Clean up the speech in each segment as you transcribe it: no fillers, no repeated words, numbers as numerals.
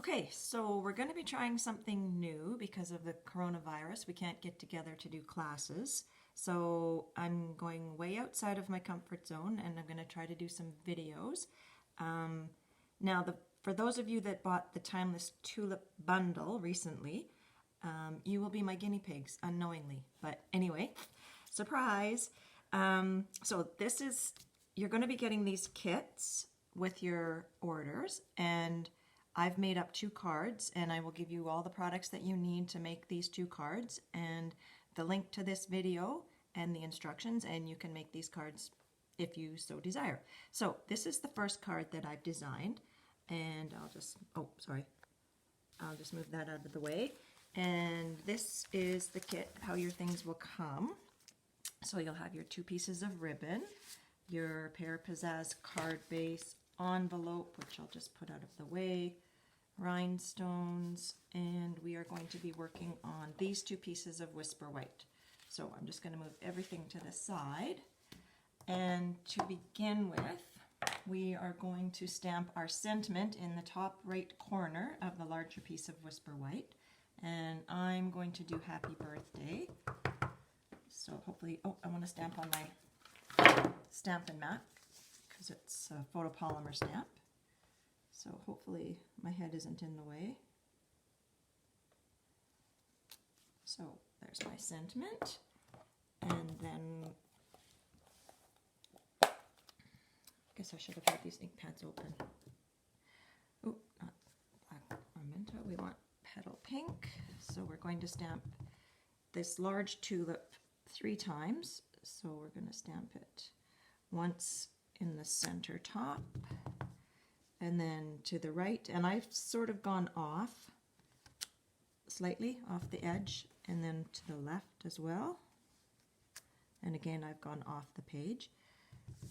Okay, so we're going to be trying something new because of the coronavirus. We can't get together to do classes. So I'm going way outside of my comfort zone and I'm going to try to do some videos. Now, for those of you that bought the Timeless Tulip Bundle recently, you will be my guinea pigs unknowingly. But anyway, surprise! So you're going to be getting these kits with your orders, and I've made up 2 cards, and I will give you all the products that you need to make these 2 cards and the link to this video and the instructions, and you can make these cards if you so desire. So this is the first card that I've designed, and I'll just move that out of the way. And this is the kit, how your things will come. So you'll have your 2 pieces of ribbon, your Pear Pizzazz card base, envelope, which I'll just put out of the way, rhinestones, and we are going to be working on these 2 pieces of Whisper White. So I'm just going to move everything to the side. And to begin with, we are going to stamp our sentiment in the top right corner of the larger piece of Whisper White. And I'm going to do Happy Birthday. So hopefully, I want to stamp on my Stampin' Mat because it's a photopolymer stamp. So hopefully my head isn't in the way. So there's my sentiment. And then, I guess I should have had these ink pads open. Oh, not black ornamenta. We want petal pink. So we're going to stamp this large tulip 3 times. So we're going to stamp it once in the center top, and then to the right. And I've sort of gone slightly off the edge, and then to the left as well. And again, I've gone off the page.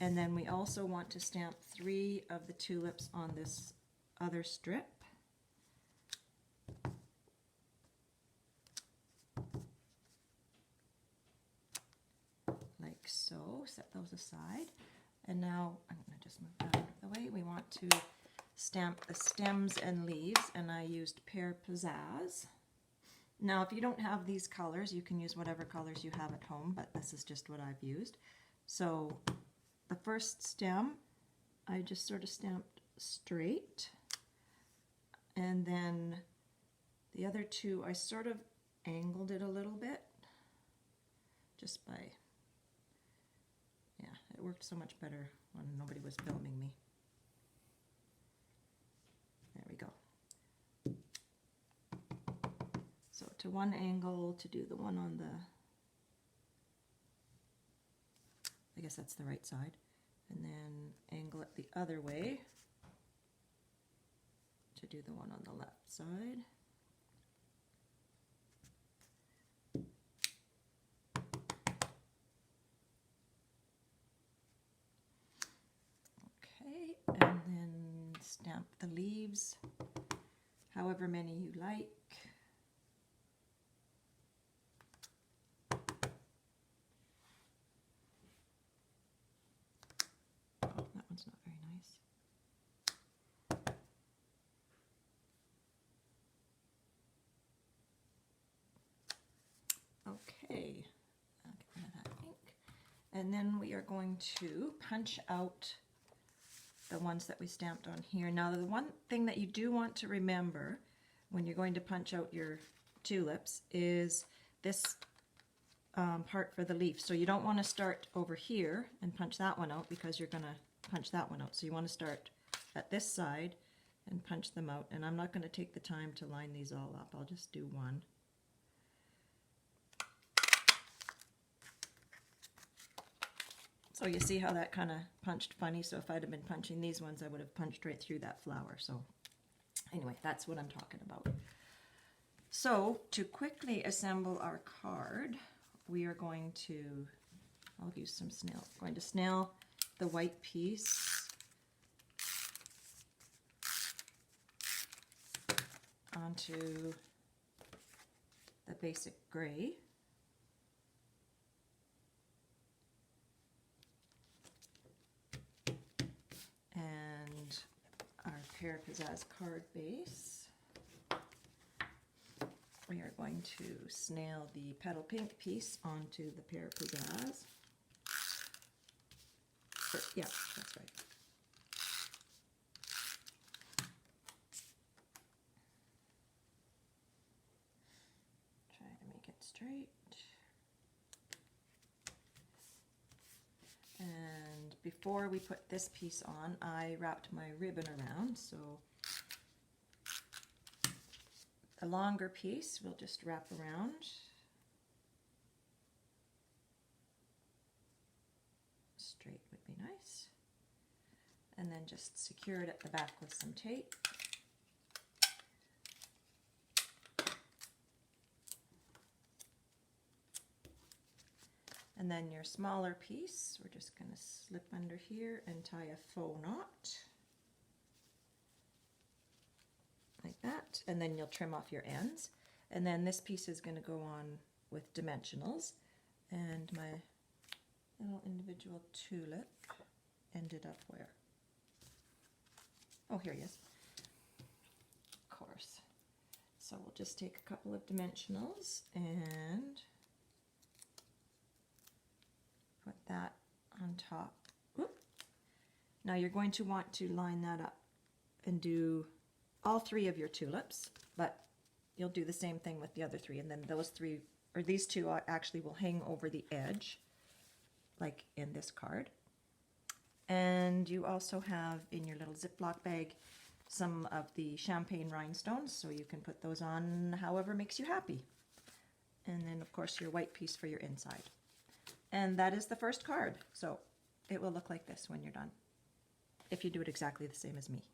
And then we also want to stamp 3 of the tulips on this other strip. Like so. Set those aside. And now I'm going to just move that out of the way. We want to stamp the stems and leaves, and I used Pear Pizzazz. Now, if you don't have these colors, you can use whatever colors you have at home, but this is just what I've used. So the first stem, I just sort of stamped straight, and then the other 2, I sort of angled it a little bit, just by, yeah, it worked so much better when nobody was filming me. There we go. So to one angle to do the one on the, I guess that's the right side, and then angle it the other way to do the one on the left side. Okay, and then stamp the leaves, however many you like. Oh, that one's not very nice. Okay, I'll get rid of that ink. And then we are going to punch out the ones that we stamped on here. Now, the one thing that you do want to remember when you're going to punch out your tulips is this part for the leaf. So you don't want to start over here and punch that one out, because you're going to punch that one out. So you want to start at this side and punch them out. And I'm not going to take the time to line these all up. I'll just do one. So you see how that kind of punched funny. So if I'd have been punching these ones, I would have punched right through that flower. So anyway, that's what I'm talking about. So to quickly assemble our card, we are going to, I'll use some snail. I'm going to snail the white piece onto the basic gray. And our Pear Pizzazz card base. we are going to snail the petal pink piece onto the pear pizzazz. Yeah, that's right. Try to make it straight. And before we put this piece on, I wrapped my ribbon around, so the longer piece we'll just wrap around. Straight would be nice. And then just secure it at the back with some tape. And then your smaller piece, we're just going to slip under here and tie a faux knot. Like that. And then you'll trim off your ends. And then this piece is going to go on with dimensionals. And my little individual tulip ended up where? Oh, here he is. Of course. So we'll just take a couple of dimensionals and put that on top. Whoop. Now you're going to want to line that up and do all three of your tulips, but you'll do the same thing with the other three, and then those three, or these two actually will hang over the edge, like in this card. And you also have in your little Ziploc bag some of the champagne rhinestones, so you can put those on however makes you happy. And then of course your white piece for your inside. And that is the first card. So it will look like this when you're done, if you do it exactly the same as me.